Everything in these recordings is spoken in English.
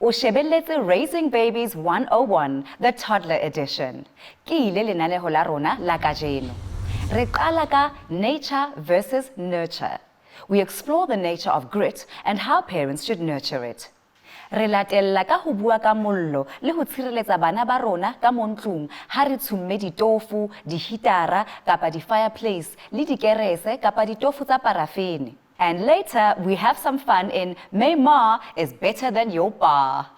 O shebelletse Raising Babies 101, the Toddler Edition. Ke ile lenaneo la rona la kajeno. Re qala ka nature versus nurture. We explore the nature of grit and how parents should nurture it. Re latella ka ho bua ka mollo le ho tshireletsa bana ba rona ka montlong ha re tshumme ditofu, dihitara kapa di-fireplace le dikerese kapa ditofu tsa parafene. And later, we have some fun in May Ma is better than Jou Pa.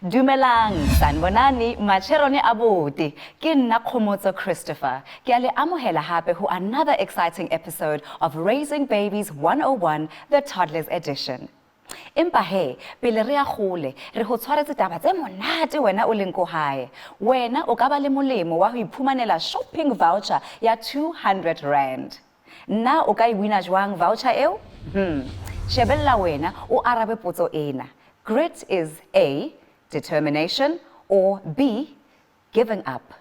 Dumelang, sanbonani, macherone abuti, ke nna Khomotso Christopher. Ke a le amohela hape ho another exciting episode of Raising Babies 101, the Toddlers Edition. Empa he, pele re a gole, re ho tshwaretse taba tse monate wena o leng ko hae. Wena o ka ba le molemo wa ho iphumanela shopping voucher ya 200 rand. Nna o ka e wina jwang voucher eo? Shebella wena o arabe potso ena. Grit is A, determination, or B, giving up?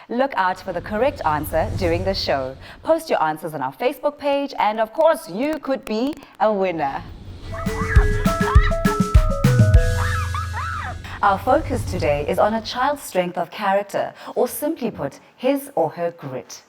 Look out for the correct answer during the show. Post your answers on our Facebook page, and of course, you could be a winner. Our focus today is on a child's strength of character, or simply put, his or her grit.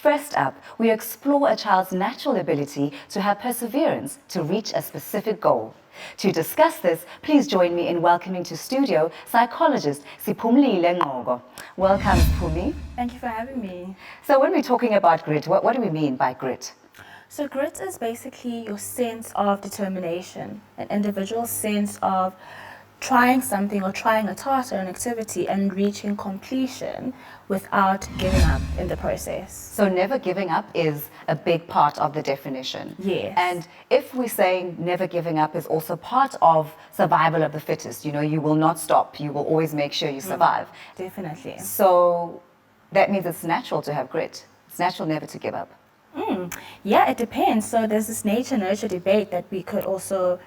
First up, we explore a child's natural ability to have perseverance to reach a specific goal. To discuss this, please join me in welcoming to studio psychologist Siphumlile Ngogo. Welcome, Sipumi. Thank you for having me. So when we're talking about grit, what do we mean by grit? So grit is basically your sense of determination, an individual's sense of trying something or trying a task or an activity and reaching completion without giving up in the process. So never giving up is a big part of the definition. Yes. And if we're saying never giving up is also part of survival of the fittest, you know, you will not stop, you will always make sure you survive. Definitely. So that means it's natural to have grit. It's natural never to give up. Yeah, it depends. So there's this nature-nurture debate that we could also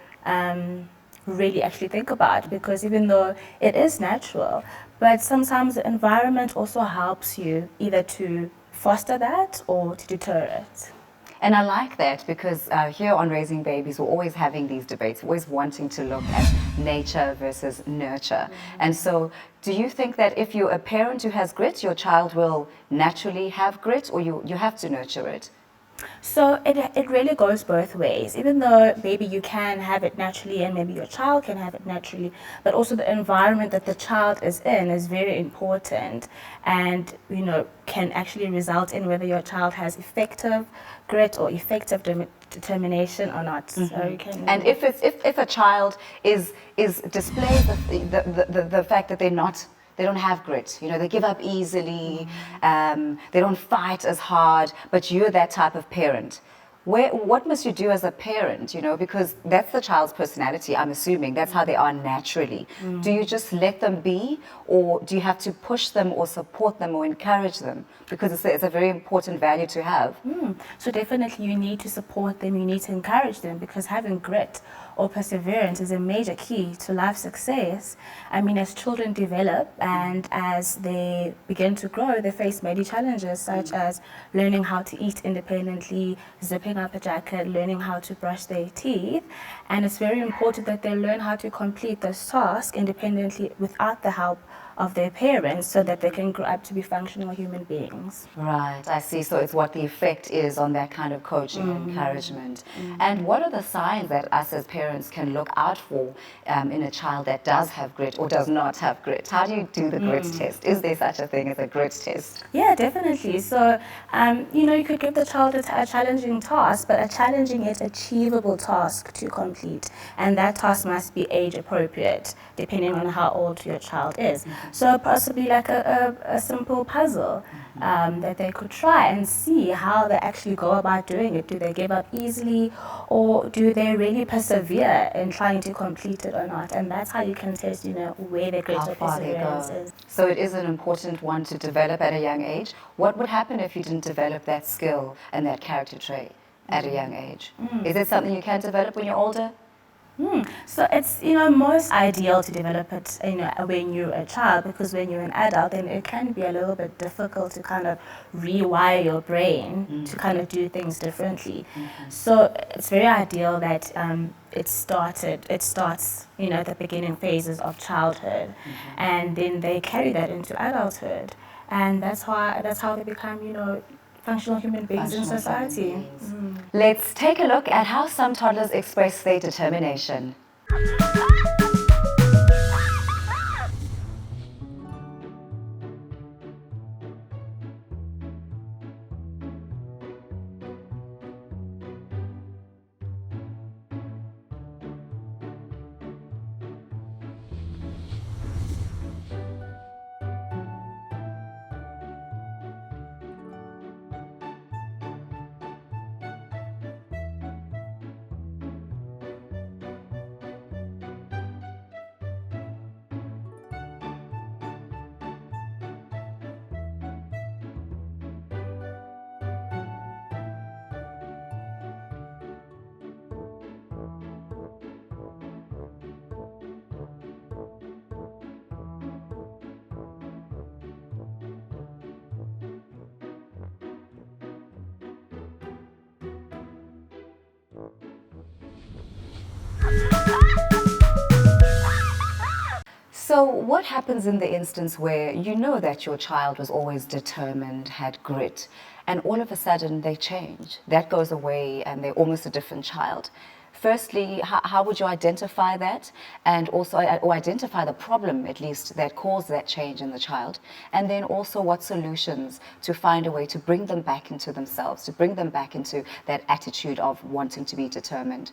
really actually think about, because even though it is natural, but sometimes the environment also helps you either to foster that or to deter it. And I like that because here on Raising Babies, we're always having these debates, we're always wanting to look at nature versus nurture. And so do you think that if you're a parent who has grit, your child will naturally have grit, or you have to nurture it? So it really goes both ways, even though maybe you can have it naturally and maybe your child can have it naturally, but also the environment that the child is in is very important and, you know, can actually result in whether your child has effective grit or effective determination or not. So you can, and if a child is displays the fact that they don't have grit, you know, they give up easily, they don't fight as hard, but you're that type of parent. What must you do as a parent, you know, because that's the child's personality, I'm assuming, that's how they are naturally. Do you just let them be, or do you have to push them or support them or encourage them? Because it's a very important value to have. So definitely you need to support them, you need to encourage them, because having grit or perseverance is a major key to life success. I mean, as children develop and as they begin to grow, they face many challenges, such as learning how to eat independently, zipping up a jacket, learning how to brush their teeth. And it's very important that they learn how to complete this task independently without the help of their parents, so that they can grow up to be functional human beings. Right, I see. So it's what the effect is on that kind of coaching and encouragement. And what are the signs that us as parents can look out for in a child that does have grit or does not have grit? How do you do the grit test? Is there such a thing as a grit test? Yeah, definitely. So, you know, you could give the child a challenging task, but a challenging yet achievable task to complete. And that task must be age appropriate, depending on how old your child is. So possibly like a simple puzzle that they could try and see how they actually go about doing it. Do they give up easily, or do they really persevere in trying to complete it or not? And that's how you can test, you know, where their greater perseverance is. So it is an important one to develop at a young age. What would happen if you didn't develop that skill and that character trait? at a young age. Is it something you can develop when you're older? So it's, most ideal to develop it, when you're a child, because when you're an adult, then it can be a little bit difficult to kind of rewire your brain to kind of do things differently. So it's very ideal that it starts, at the beginning phases of childhood, and then they carry that into adulthood, and that's how they become, functional human beings in society. Let's take a look at how some toddlers express their determination. So what happens in the instance where you know that your child was always determined, had grit, and all of a sudden they change? That goes away and they're almost a different child. Firstly, how would you identify that, and also or identify the problem at least that caused that change in the child, and then also what solutions to find a way to bring them back into themselves, to bring them back into that attitude of wanting to be determined?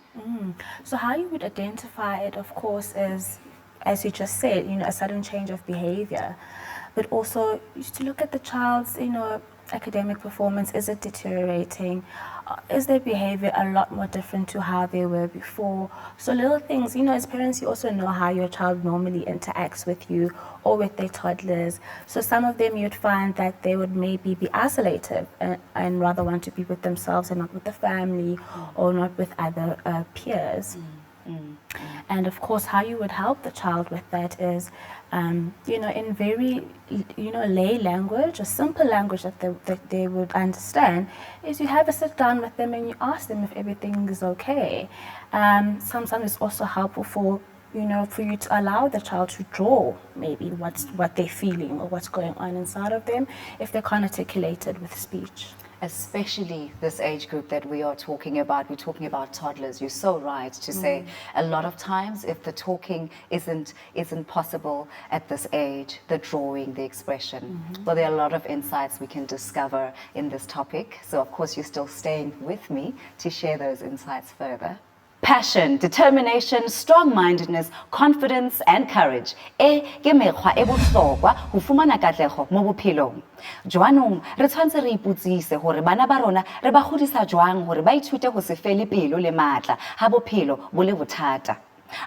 So how you would identify it, of course, is, as you just said, a sudden change of behavior, but also just to look at the child's, academic performance. Is it deteriorating? Is their behavior a lot more different to how they were before? So little things, as parents, you also know how your child normally interacts with you or with their toddlers. So some of them you'd find that they would maybe be isolated and rather want to be with themselves and not with the family or not with other peers. And of course, how you would help the child with that is, in very, lay language, a simple language that they would understand, is you have a sit down with them and you ask them if everything is okay. Sometimes it's also helpful for you to allow the child to draw maybe what they're feeling or what's going on inside of them if they can't articulate it with speech. Especially this age group that we are talking about, we're talking about toddlers. You're so right to say a lot of times if the talking isn't possible at this age, the drawing, the expression. Well, there are a lot of insights we can discover in this topic. So of course you're still staying with me to share those insights further. Passion, determination, strong-mindedness, confidence, and courage. Ke mekgwa e bohlokwa ho fumana katlego mo bophelong. Jwanong re tshwantse re iputsise hore bana ba rona re ba godisa jwang hore ba ithute ho se fele pelo le matla ha bophelo bo le bothata.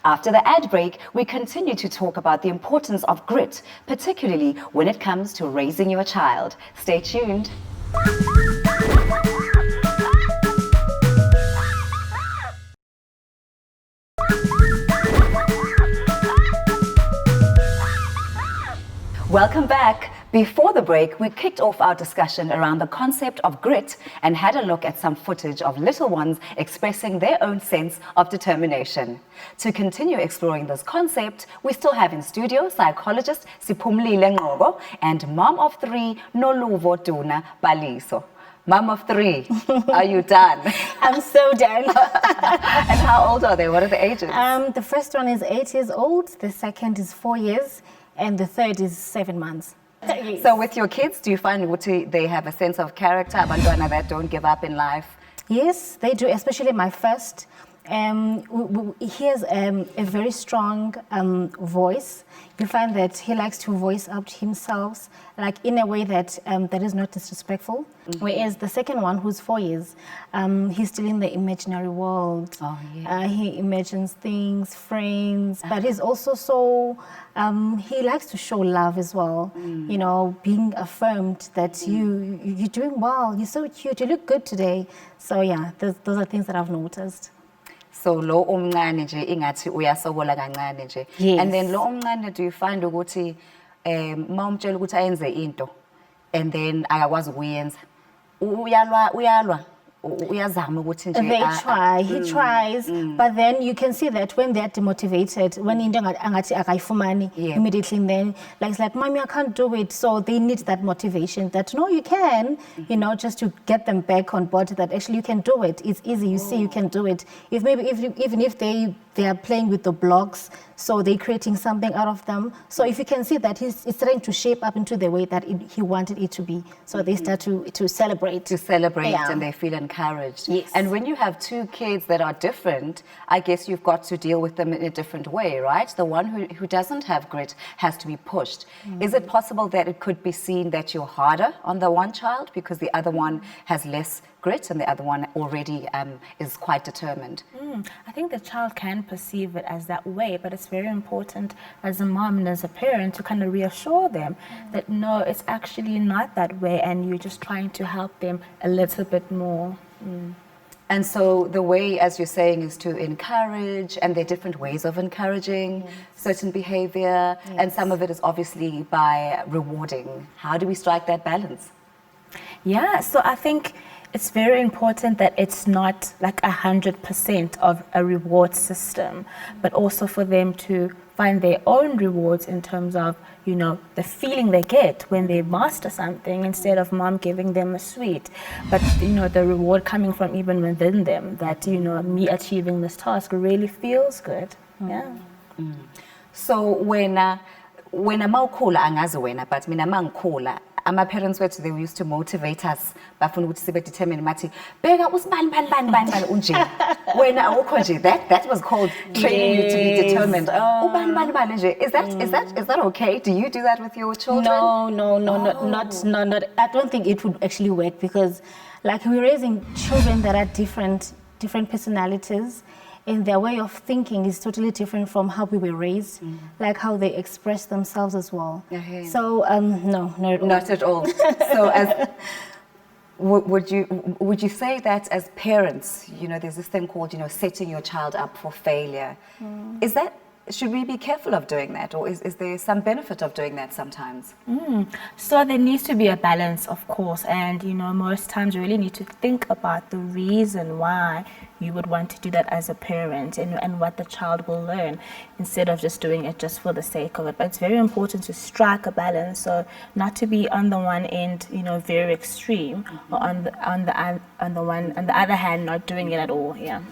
After the ad break, we continue to talk about the importance of grit, particularly when it comes to raising your child. Stay tuned. Welcome back. Before the break, we kicked off our discussion around the concept of grit and had a look at some footage of little ones expressing their own sense of determination. To continue exploring this concept, we still have in studio psychologist Siphumlile Ngcobo and mom of three, Noluvo Duna Paliso. Mom of three, are you done? I'm so done. And how old are they? What are the ages? The first one is 8 years old, the second is 4 years, and the third is 7 months. So with your kids, do you find they have a sense of character, abantwana that don't give up in life? Yes, they do, especially my first. He has a very strong voice. You find that he likes to voice out himself, like in a way that that is not disrespectful. Whereas the second one, who's 4 years, he's still in the imaginary world. Oh, yeah. He imagines things, friends, but he's also so, he likes to show love as well. You know, being affirmed that you're doing well, you're so cute, you look good today. So yeah, those are things that I've noticed. So lo omncane nje ingathi uyasokola kancane nje. Yes. And then lo omncane, do you find ukuthi mawumtshela ukuthi ayenze into and then akakwazi ukuyenza, uyalwa uyazama ukuthi nje They try, he tries, but then you can see that when they're demotivated, when into angathi akayifumani Yeah. immediately, then like it's like, mommy, I can't do it. So they need that motivation that no, you can, you know, just to get them back on board that actually you can do it. It's easy. You see, you can do it. Even if they are playing with the blocks, so they're creating something out of them. So if you can see that it's starting to shape up into the way that he wanted it to be, so they start to celebrate. Yeah. And they feel encouraged. Yes. And when you have two kids that are different, I guess you've got to deal with them in a different way, right? The one who doesn't have grit has to be pushed. Is it possible that it could be seen that you're harder on the one child because the other one has less grit and the other one already is quite determined? I think the child can perceive it as that way, but it's very important as a mom and as a parent to kind of reassure them that no, it's actually not that way, and you're just trying to help them a little bit more. And so the way, as you're saying, is to encourage, and there are different ways of encouraging certain behavior, and some of it is obviously by rewarding. How do we strike that balance? Yeah, so I think it's very important that it's not like 100% of a reward system, but also for them to find their own rewards in terms of, you know, the feeling they get when they master something instead of mom giving them a sweet. But, you know, the reward coming from even within them that, you know, me achieving this task really feels good. Yeah. So when mawukhula angazi wena, but mina mangikhula, my parents were they used to motivate us bafuna ukuthi sibe determined mathi beka usibani bani unje wena awukho nje. That was called training you to be determined. Ubani bani nje. Is that okay? Do you do that with your children? No, not. I don't think it would actually work because, like, we're raising children that are different personalities, and their way of thinking is totally different from how we were raised, like how they express themselves as well. So no, Not at all. So as would you say that as parents, you know, there's this thing called, you know, setting your child up for failure. Should we be careful of doing that, or is there some benefit of doing that sometimes? So there needs to be a balance, of course, and you know, most times you really need to think about the reason why you would want to do that as a parent and what the child will learn instead of just doing it just for the sake of it. But it's very important to strike a balance, so not to be on the one end, you know, very extreme, or on the other hand, not doing it at all. Yeah.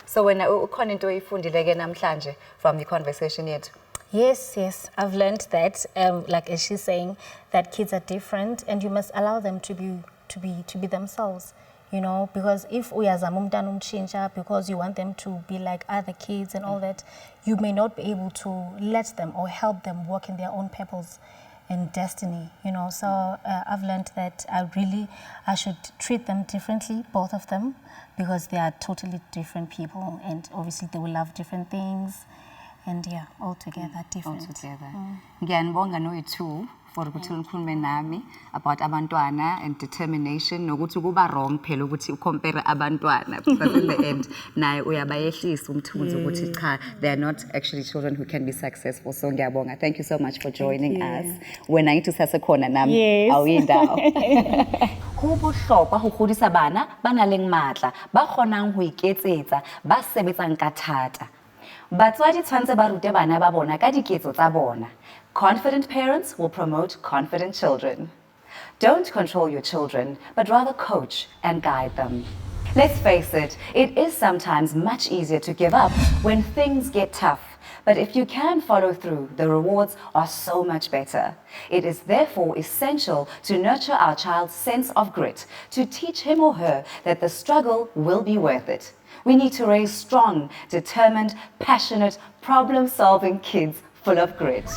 So when ukhona into oyifundile ke namhlanje from the conversation yethu? Yes, I've learned that, like as she's saying, that kids are different and you must allow them to be themselves, you know, because if uyazama umntana umtshintsha because you want them to be like other kids and all that, you may not be able to let them or help them walk in their own purpose and destiny, you know. So I've learned that I should treat them differently, both of them, because they are totally different people, and obviously they will love different things, and yeah, altogether different. Ngiyanibonga noyithu for ukuthi nikhulume nami about abantwana and determination, nokuthi kuba wrong phela ukuthi ucompare abantwana, because in the end naye uyabayehlisa umthunzi ukuthi cha, they are not actually children who can be successful. So ngiyabonga. Thank you so much for joining us. Wena ngithi sasekhona nami awuyindawo. Ho bohlokwa ho godisa bana ba nang le matla, ba kgonang ho iketsetsa, ba sebetsang ka thata. Batswadi tshwantse ba rute bana ba bona ka diketso tsa bona. Confident parents will promote confident children. Don't control your children, but rather coach and guide them. Let's face it, it is sometimes much easier to give up when things get tough. But if you can follow through, the rewards are so much better. It is therefore essential to nurture our child's sense of grit, to teach him or her that the struggle will be worth it. We need to raise strong, determined, passionate, problem-solving kids full of grit.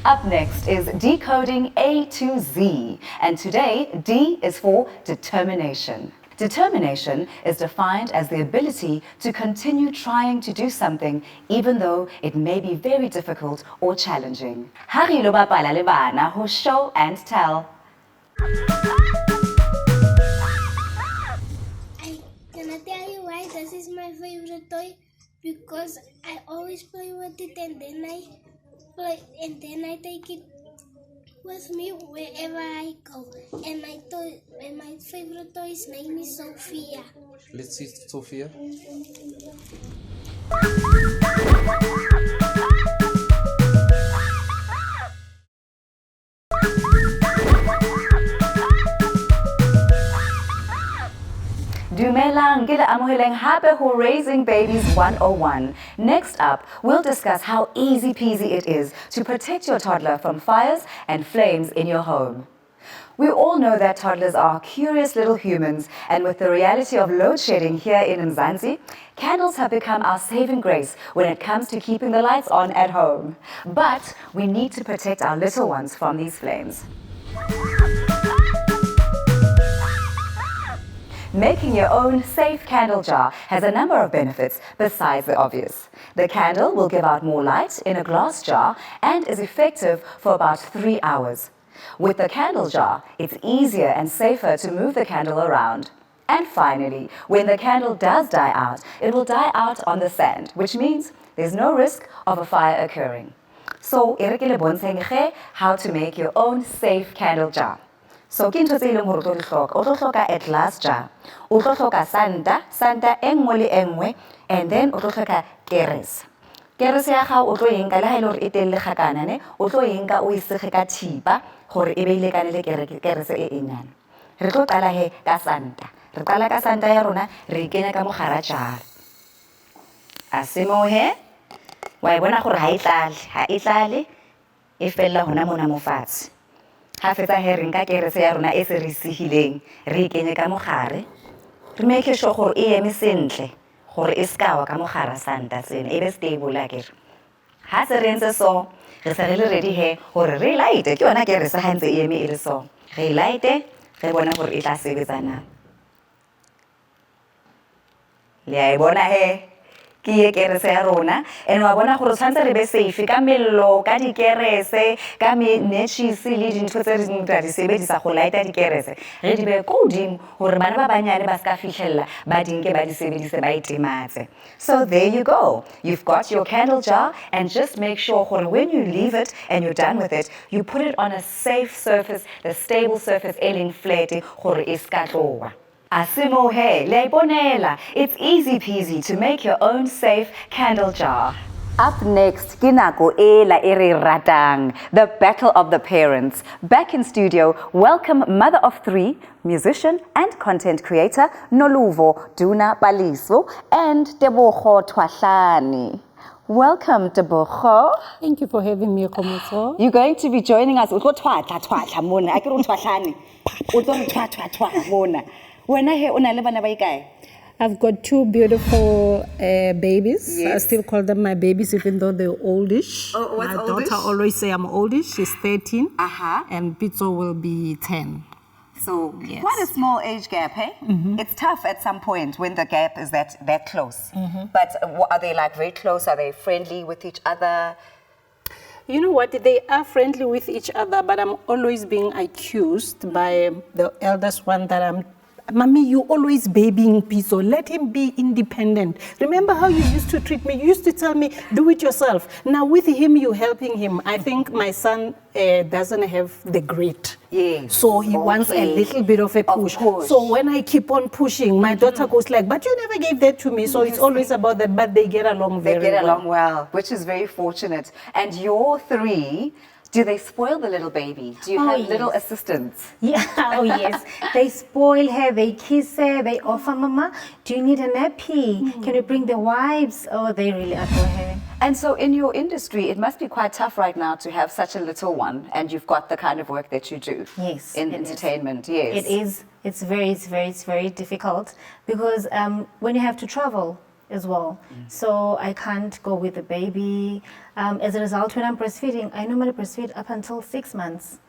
Up next is Decoding A to Z, and today D is for determination. Determination is defined as the ability to continue trying to do something even though it may be very difficult or challenging. Jou Pa le bana ho show and tell. I cannot tell you why this is my favorite toy, because I always play with it and then I take it with me wherever I go. And my favorite toy's name is Sophia. Let's see Sophia. Dumelang ke le amoheleng hape ho Raising Babies 101. Next up, we'll discuss how easy peasy it is to protect your toddler from fires and flames in your home. We all know that toddlers are curious little humans, and with the reality of load shedding here in Mzansi, candles have become our saving grace when it comes to keeping the lights on at home. But we need to protect our little ones from these flames. Making your own safe candle jar has a number of benefits besides the obvious. The candle will give out more light in a glass jar and is effective for about 3 hours. With the candle jar, it's easier and safer to move the candle around. And finally, when the candle does die out, it will die out on the sand, which means there's no risk of a fire occurring. So, how to make your own safe candle jar. So ke ntho tse ileng hore o tlo di hloka. O tlo hloka a glass jar. O tlo hloka santa e nngwe le e nngwe, and then o tlo hloka kerese. Kerese ya gago o tlo e nka le ha ile hore e telle gakana ne, o tlo e nka o e sege ka thipa gore e be ile kana le kerese e enyane. Re tlo qala he ka santa. Re qala ka santa ya rona, re kenya ka mogara jar. A semo he. Wa e bona gore ha e tlale e fella hona mona mo fatshe. Ha fetsa he re nka kerese ya rona e se re sihileng, re kenye ka mogare. Re make sure gore e eme sentle, gore e ska wa ka mogara santa tsene e be stable akere. Ha se re ntse so, re se re le ready he gore re light ke yona kerese ha ntse e eme e le so. Re light re bona gore e tla sebetsana. Le a e bona he ke ye kerese ya rona, and wa bona gore tshwantse re be safe ka mello, ka dikerese, ka matches le dintho tse re di sebedisa go lighta dikerese. Re di be ko godimo gore bana ba banyane ba ska fihlella ba dinke ba di sebedise ba itimatse. So there you go. You've got your candle jar, and just make sure gore when you leave it and you're done with it, you put it on a safe surface, the stable surface e leng flat gore e ska tlowa. Asimo he, le bonela. It's easy peasy to make your own safe candle jar. Up next, kinako e la ere ratang, the battle of the parents. Back in studio, welcome mother of 3, musician and content creator Noluvo Duna Paliso and Tebogo Twashani. Welcome, Tebogo. Thank you for having me, Komoso. You're going to be joining us. I've got 2 beautiful babies. Yes. I still call them my babies, even though they're oldish. Oh, what's my oldish? daughter always say I'm oldish. She's 13. Uh-huh. And Pizzo will be 10. So Yes. quite a small age gap, hey? It's tough at some point when the gap is that close. But are they like very close? Are they friendly with each other? You know what? They are friendly with each other, but I'm always being accused by the eldest one that Mommy, you always babying Pizzo. Let him be independent. Remember how you used to treat me? You used to tell me, do it yourself. Now with him, you're helping him. I think my son doesn't have the grit. Yes. So he wants a little bit of a push. So when I keep on pushing, my daughter goes like, but you never gave that to me. So it's always about that, but they get along very well. They get along well, which is very fortunate. And your 3, do they spoil the little baby? Do you have little assistants? Yeah, oh yes. They spoil her, they kiss her, they offer, Mama, do you need a nappy? Can you bring the wipes? Oh, they really adore her. And so in your industry, it must be quite tough right now to have such a little one, and you've got the kind of work that you do. Yes, In it is. entertainment, yes. It is. It's very difficult because when you have to travel as well, so I can't go with the baby. As a result, when I'm breastfeeding, I normally breastfeed up until 6 months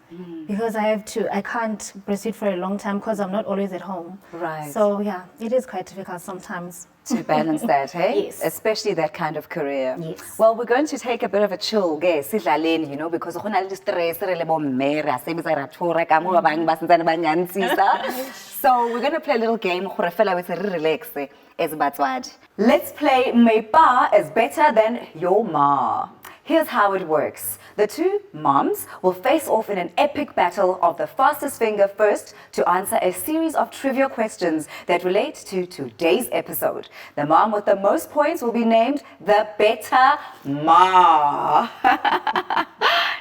because I can't breastfeed for a long time because I'm not always at home. Right. So yeah, it is quite difficult sometimes. To balance that, hey? Yes. Especially that kind of career. Yes. Well, we're going to take a bit of a chill, guys, you know, because go na le stress re le bo mme, re a sebetsa, re a thora, ka mo ba bang ba santsane ba nyantsisa. So we're going to play a little game gore fela we se re relax as batswadi. Let's play My Pa is better than your ma. Here's how it works. The two moms will face off in an epic battle of the fastest finger first to answer a series of trivia questions that relate to today's episode. The mom with the most points will be named the better ma.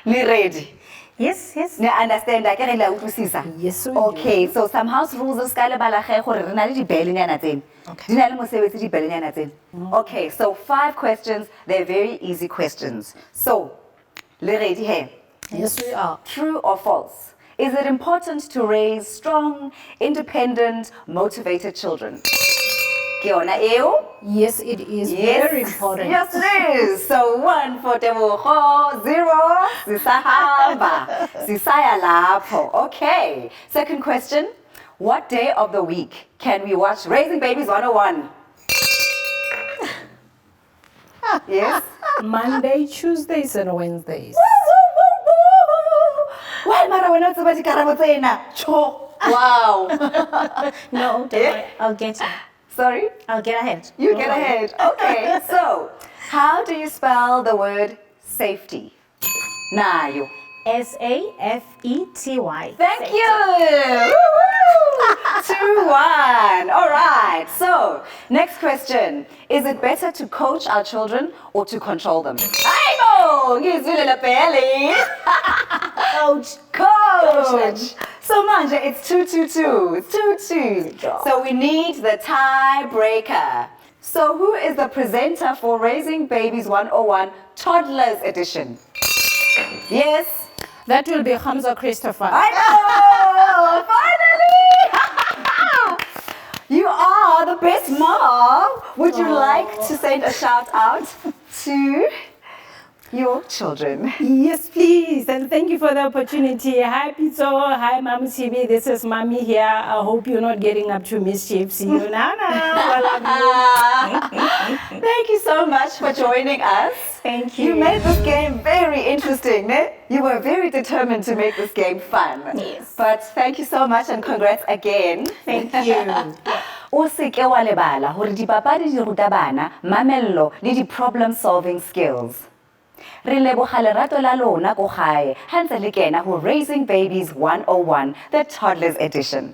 Ni ready? Yes, yes. Ne understand I can la utlwisisa? Yes, we do. Okay, so some house rules is ka le bala ge gore re na le dibelenyana tsena. Di na le mosebetsi dibelenyana tsena. Okay, so 5 questions, they're very easy questions. So, le ready here? Yes, we are. True or false? Is it important to raise strong, independent, motivated children? Ke yona eo? Yes, it is very important. Yes, it is. So 1 for Tebogo, 0 sisahamba, sisaya lapho. Okay. Second question. What day of the week can we watch Raising Babies 101? Yes? Monday, Tuesdays, and Wednesdays. Why mara wena tsa ba dikarabo tsena? Cho. Wow. No, don't worry. I'll get you. Sorry? I'll get ahead. You get ahead. Okay. So, how do you spell the word safety? Nayo. SAFETY. Thank you. 2-1. All right. So, next question. Is it better to coach our children or to control them? Aibo! Ngizwile pele. Coach. So manje, it's 2-2-2. It's 2-2. So we need the tiebreaker. So who is the presenter for Raising Babies 101 Toddlers Edition? Yes. That will be Hamza Christopher. I know! Finally! You are the best mom. Would you like to send a shout out to your children? Yes, please. And thank you for the opportunity. Hi, Pizzo. Hi, Mom TV. This is Mommy here. I hope you're not getting up to mischief. See you now. I love you. Thank you so much for joining us. Thank you. You made this game very interesting, ne? You were very determined to make this game fun. Yes. But thank you so much and congrats again. Thank you. O se ke wa lebala hore dipapadi di ruta bana mamello le di problem solving skills. Re leboga lerato la lona ko gae. Hantse le kena ho Raising Babies 101, the Toddlers Edition.